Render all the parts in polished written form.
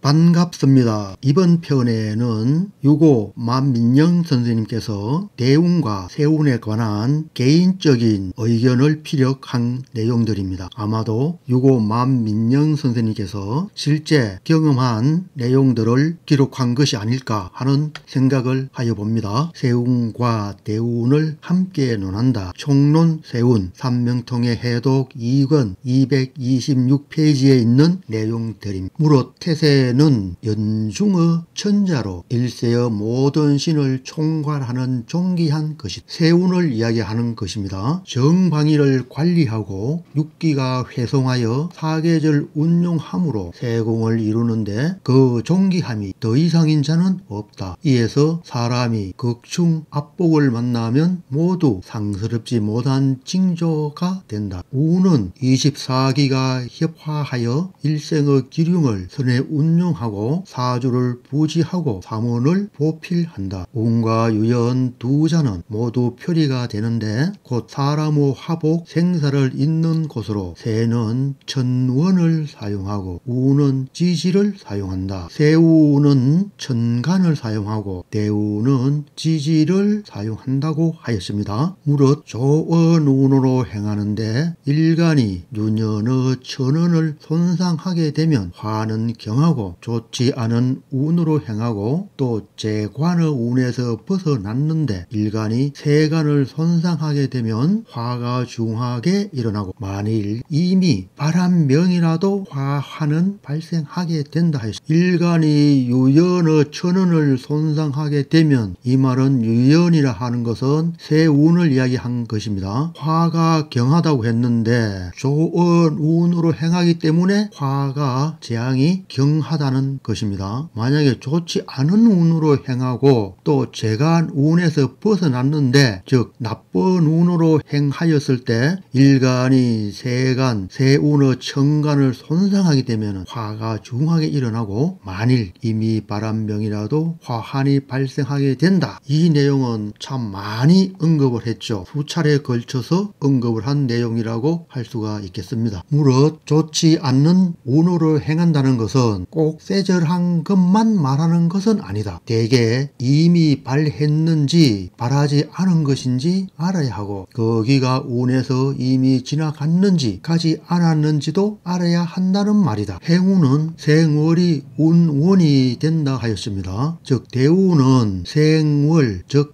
반갑습니다. 이번 편에는 유고 만민영 선생님께서 대운과 세운에 관한 개인적인 의견을 피력한 내용들입니다. 아마도 유고 만민영 선생님께서 실제 경험한 내용들을 기록한 것이 아닐까 하는 생각을 하여 봅니다. 세운과 대운을 함께 논한다. 총론 세운 삼명통의 해독 2권 226페이지에 있는 내용들입니다. 무릇 태세는 연중의 천자로 일세의 모든 신을 총괄하는 존귀한 것이 세운을 이야기하는 것입니다. 정방위를 관리하고 육기가 회송하여 사계절 운용함으로 세공을 이루는데 그 존귀함이 더 이상인 자는 없다. 이에서 사람이 극충 압복을 만나면 모두 상스럽지 못한 징조가 된다. 우는 24기가 협화하여 일생의 기륭을 선에 운용하고 사주를 부지하고 삼원을 보필한다. 운과 유연 두 자는 모두 표리가 되는데 곧 사람의 화복 생사를 잇는 곳으로 세는 천원을 사용하고 우는 지지를 사용한다. 세우는 천간을 사용하고 대우는 지지를 사용한다고 하였습니다. 무릇 좋은 운으로 행하는데 일간이 유년의 천원을 손상하게 되면 화는 경하고 좋지 않은 운으로 행하고 또 재관의 운에서 벗어났는데 일간이 세간을 손상하게 되면 화가 중하게 일어나고 만일 이미 바람명이라도 화는 발생하게 된다 하였습니다. 일간이 유연의 천원을 손상하게 되면 이 말은 유연이라 하는 것은 세운을 이야기한 것입니다. 화가 경하다고 했는데 좋은 운으로 행하기 때문에 화가 재앙이 경하다는 것입니다. 만약에 좋지 않은 운으로 행하고 또 재간 운에서 벗어났는데 즉 나쁜 운으로 행하였을 때 일간이 세간 세운의 천간을 손상하게 되면 화가 중하게 일어나고 만일 이미 바람명이라도 화한이 발생하게 된다. 이 내용은 참 많이 언급을 했죠. 수차례에 걸쳐서 언급을 한 내용이라고 할 수가 있겠습니다. 무릇 좋지 않는 운으로 행한다는 것은 꼭 세절한 것만 말하는 것은 아니다. 대개 이미 발했는지 발하지 않은 것인지 알아야 하고 거기가 운에서 이미 지나갔는지 가지 않았는지도 알아야 한다는 말이다. 행운은 생월이 운원이 된다 하였습니다. 즉 대운은 생월 즉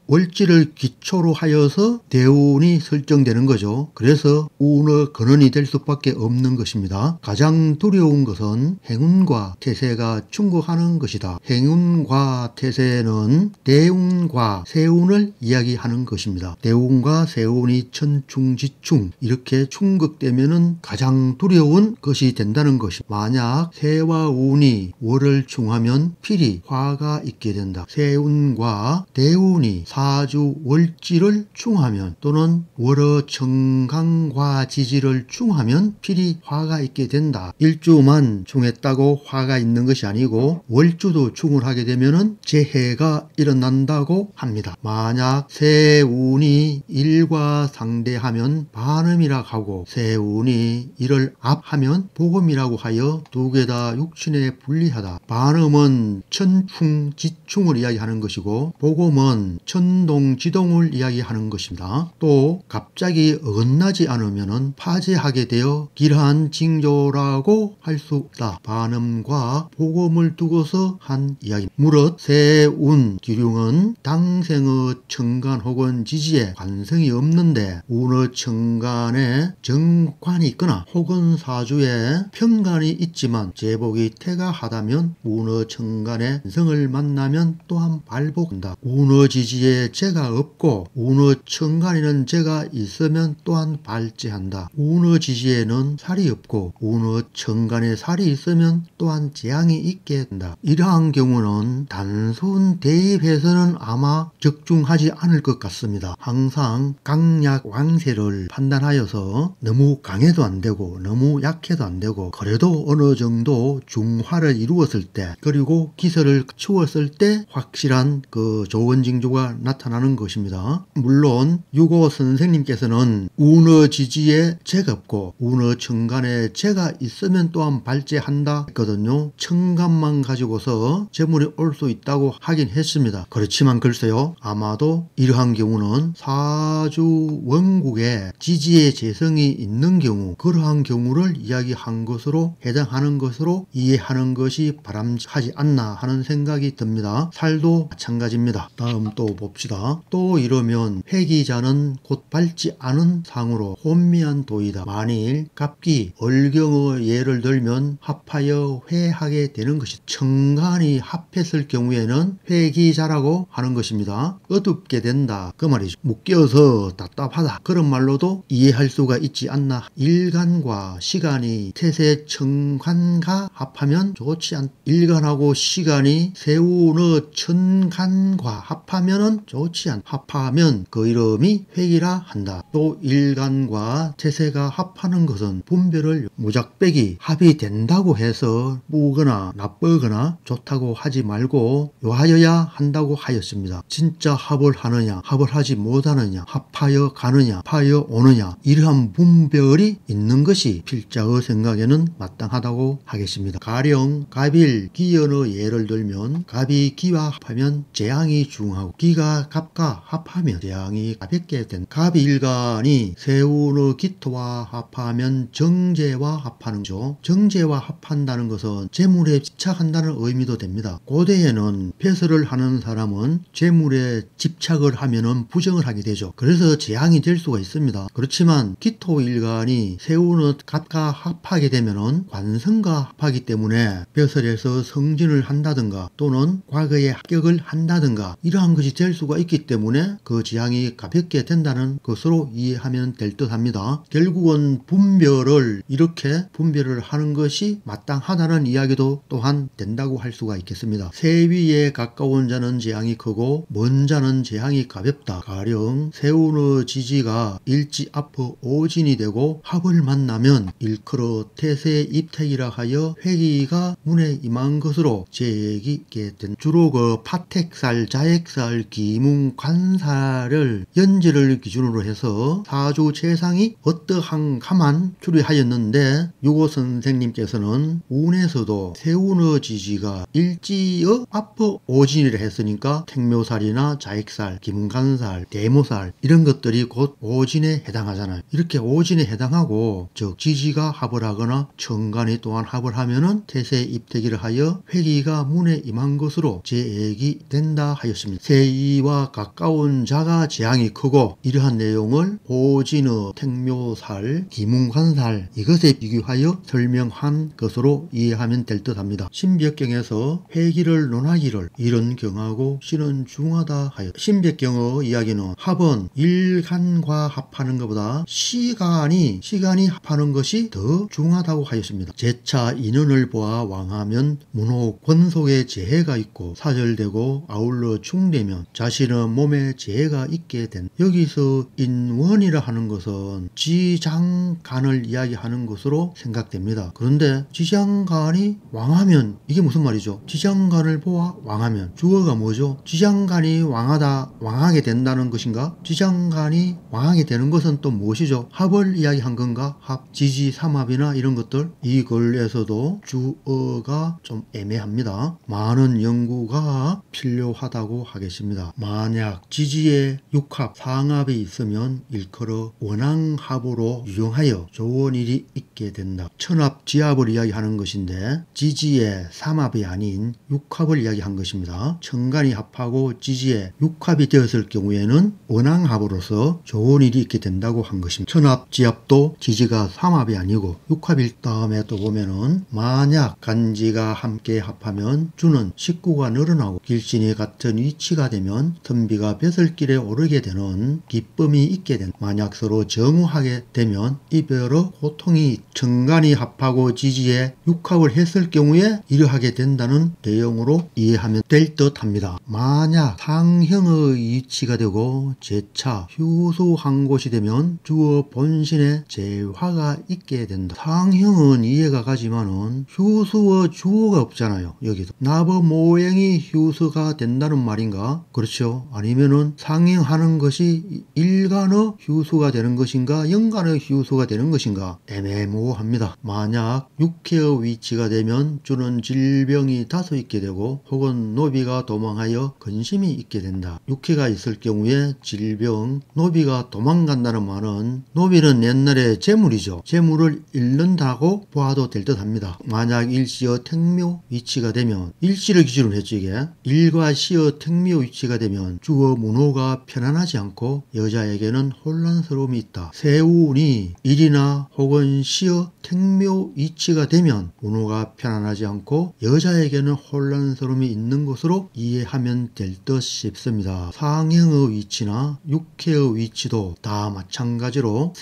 월지를 기초로 하여서 대운이 설정되는 거죠. 그래서 운의 근원이 될 수밖에 없는 것입니다. 가장 두려운 것은 행운과 태세가 충돌하는 것이다. 행운과 태세는 대운과 세운을 이야기하는 것입니다. 대운과 세운이 천충지충 이렇게 충극되면은 가장 두려운 것이 된다는 것입니다. 만약 세와 운이 월을 충하면 필히 화가 있게 된다. 세운과 대운이 사주 월지를 충하면 또는 월의 정강과 지지를 충하면 필히 화가 있게 된다. 일주만 충했다고 화가 있는 것이 아니고 월주도 충을 하게 되면은 재해가 일어난다고 합니다. 만약 세운이 일과 상대하면 반음이라 하고 세운이 이를 압하면 복음이라고 하여 두 개 다 육친에 불리하다. 반음은 천충지충을 이야기하는 것이고 복음은 천동지동을 이야기하는 것입니다. 또 갑자기 어긋나지 않으면 파재하게 되어 길한 징조라고 할 수 있다. 반음과 복음을 두고서 한 이야기. 무릇 세운 기륭은 당생의 천간 혹은 지지에 관성이 없는데 운의 천간에 정관이 있거나 혹은 사주에 편간이 있지만 제복이 태가하다면 운의 천간에 성을 만나면 또한 발복한다. 운의 지지에 재가 없고 운의 천간에는 재가 있으면 또한 발재한다. 운의 지지에는 살이 없고 운의 천간에 살이 있으면 또한 재앙이 있게 된다. 이러한 경우는 단순 대입해서는 아마 적중하지 않을 것 같습니다. 항상 강약 왕세를 판단하여서 너무 강해도 안 되고 너무 약해도 안 되고 그래도 어느 정도 중화를 이루었을 때 그리고 기설을 치웠을 때 확실한 그 좋은 징조가 나타나는 것입니다. 물론 유고 선생님께서는 운의 지지에 재가 없고 운의 천간에 재가 있으면 또한 발재한다 했거든요. 하거든요. 천간만 가지고서 재물이 올 수 있다고 하긴 했습니다. 그렇지만 글쎄요, 아마도 이러한 경우는 사주 원국에 지지의 재성이 있는 경우, 그러한 경우를 이야기한 것으로 해당하는 것으로 이해하는 것이 바람직하지 않나 하는 생각이 듭니다. 살도 마찬가지입니다. 다음 또 봅시다. 또 이러면 회기자는 곧 밟지 않은 상으로 혼미한 도이다. 만일 갑기, 얼경의 예를 들면 합하여 회하게 되는 것이, 천간이 합했을 경우에는 회기자라고 하는 것입니다. 어둡게 된다 그 말이죠. 묶여서 답답하다 그런 말로도 이해할 수가 있지 않나. 일간과 시간이 태세 천간과 합하면 좋지 않다. 일간하고 시간이 세운의 천간과 합하면은 좋지 않다. 합하면 그 이름이 회기라 한다. 또 일간과 태세가 합하는 것은 분별을 무작백이 합이 된다고 해서 뿌거나 나쁘거나 좋다고 하지 말고 요하여야 한다고 하였습니다. 진짜 합을 하느냐 합을 하지 못하느냐, 합하여 가느냐 합하여 오느냐, 이러한 분별이 있는 것이 필자의 생각에는 마땅하다고 하겠습니다. 가령 갑일 기연의 예를 들면 갑이 기와 합하면 재앙이 중하고 기가 갑과 합하면 재앙이 가볍게 된, 갑일간이 세운의 기토와 합하면 정제와 합하는 죠. 정제와 합한다는 것은 재물에 집착한다는 의미도 됩니다. 고대에는 벼슬을 하는 사람은 재물에 집착을 하면은 부정을 하게 되죠. 그래서 재앙이 될 수가 있습니다. 그렇지만 기토일간이 세운의 갑과 합하게 되면은 관성과 합하기 때문에 벼슬에서 승진을 한다든가 또는 과거에 합격을 한다든가 이러한 것이 될 수가 있기 때문에 그 재앙이 가볍게 된다는 것으로 이해하면 될 듯 합니다. 결국은 분별을 이렇게 분별을 하는 것이 마땅하다는 이야기도 또한 된다고 할 수가 있겠습니다. 세위에 가까운 자는 재앙이 크고 먼 자는 재앙이 가볍다. 가령 세운의 지지가 일지 앞의 오진이 되고 합을 만나면 일컬어 태세 입택이라 하여 회기가 문에 임한 것으로 제기게 된, 주로 그 파택살, 자액살, 기문, 관살을 연지를 기준으로 해서 사주 재상이 어떠한가만 추리하였는데, 유고 선생님께서는 운에서도 세운의 지지가 일지의 앞의 오진이라 했으니까 택묘살이나 자액살, 기문간살, 대모살 이런 것들이 곧 오진에 해당하잖아요. 이렇게 오진에 해당하고 즉 지지가 합을 하거나 천간이 또한 합을 하면은 태세 입택이라 하여 회기가 문에 임한 것으로 제액이 된다 하였습니다. 세이와 가까운 자가 재앙이 크고, 이러한 내용을 오진의 택묘살, 기문관살 이것에 비교하여 설명한 것으로 이해하면 될 듯합니다. 신벽경에서 회기를 논하기를 이런 경하고 신은 중하다 하여, 신벽경의 이야기는 합은 일간과 합하는 것보다 시간이 합하는 것이 더 중하다고 하였습니다. 제차 인연을 보아 왕하면 문호 권속에 재해가 있고 사절되고 아울러 충되면 자신의 몸에 재해가 있게 된, 여기서 인원이라 하는 것은 지장간을 이야기하는 것으로 생각됩니다. 그런데 지장간이 왕하면 이게 무슨 말이죠? 지장간을 보아 왕하면 주어가 뭐죠? 지장간이 왕하게 된다는 것인가? 지장간이 왕하게 되는 것은 또 무엇이죠? 합을 이야기한 건가? 합, 지지, 삼합이나 이런 것들, 이걸에서도 주어가 좀 애매합니다. 많은 연구가 필요하다고 하겠습니다. 만약 지지에 육합, 상합이 있으면 일컬어 원앙합으로 유용하여 좋은 일이 있게 된다. 천합, 지합을 이야기하는 것인데 지지에 삼합이 아닌 육합을 이야기한 것입니다. 천간이 합하고 지지에 육합이 되었을 경우에는 원앙합으로서 좋은 일이 있게 된다고 한 것입니다. 천합, 지합도 지지가 삼합이 아니고 육합일 다음에 또 보면은 만약 간지가 함께 합하면 주는 식구가 늘어나고 길신이 같은 위치가 되면 선비가 벼슬길에 오르게 되는 기쁨이 있게 된, 만약 서로 정우하게 되면 이별의 고통이, 천간이 합하고 지지에 육합을 했을 경우에 이러하게 된다는 내용으로 이해하면 될 듯합니다. 만약 상형의 위치가 되고 제차 휴수한 곳이 되면 주어 본신에 재화가 있게 된다. 상형은 이해가 가지만은 휴수의 주어가 없잖아요. 여기도 나버 모행이 휴수가 된다는 말인가? 그렇죠. 아니면은 상형하는 것이 일간의 휴수가 되는 것인가, 연간의 휴수가 되는 것인가 애매모호합니다. 만약 육해의 위치가 되면 주는 질병이 다소 있게 되고 혹은 노비가 도망하여 근심이 있게 된다. 육해가 있을 경우에 질병, 노비가 도망간다는 말은 노비는 옛날에 재물이죠. 재물을 잃는다고 보아도 될 듯 합니다. 만약 일시어 택묘 위치가 되면 일시를 기준으로 했죠. 이게 일과 시어 택묘 위치가 되면 주어 문호가 편안하지 않고 여자에게는 혼란스러움이 있다. 세운이 일이나 혹은 시어 택묘 위치가 되면 문호가 편안하지 않고 여자에게는 혼란스러움이 있는 것으로 이해하면 될 듯 싶습니다. 상형의 위치나 육해의 위치도 다 마찬가지로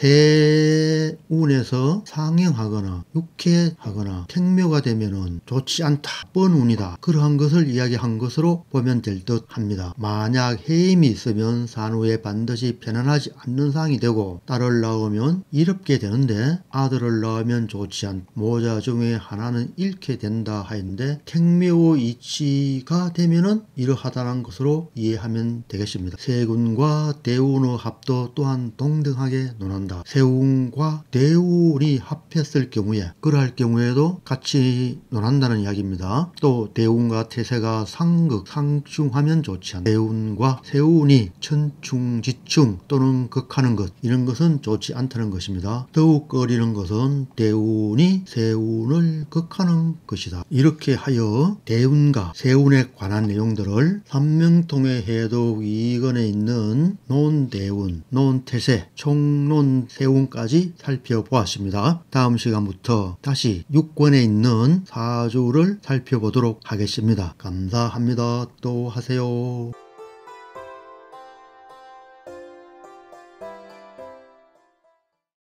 세운에서 상형하거나 육해하거나 택묘가 되면은 좋지 않다, 뻔운이다, 그러한 것을 이야기한 것으로 보면 될 듯 합니다. 만약 해임이 있으면 산후에 반드시 편안하지 않는 상이 되고 딸을 낳으면 이롭게 되는데 아들을 낳으면 좋지 않다, 모자 중에 하나는 잃게 된다 하였는데 택묘 이치가 되면은 이러하다는 것으로 이해하면 되겠습니다. 세군과 대운의 합도 또한 동등하게 논한다. 세운과 대운이 합했을 경우에 그러할 경우에도 같이 논한다는 이야기입니다. 또 대운과 태세가 상극, 상충하면 좋지 않다. 대운과 세운이 천충지충 또는 극하는 것, 이런 것은 좋지 않다는 것입니다. 더욱 꺼리는 것은 대운이 세운을 극하는 것이다. 이렇게 하여 대운과 세운에 관한 내용들을 삼명통의 해독 2권에 있는 논대운, 논태세, 총논세운까지 살펴보았습니다. 다음 시간부터 다시 6권에 있는 사주를 살펴보도록 하겠습니다. 감사합니다. 또 하세요.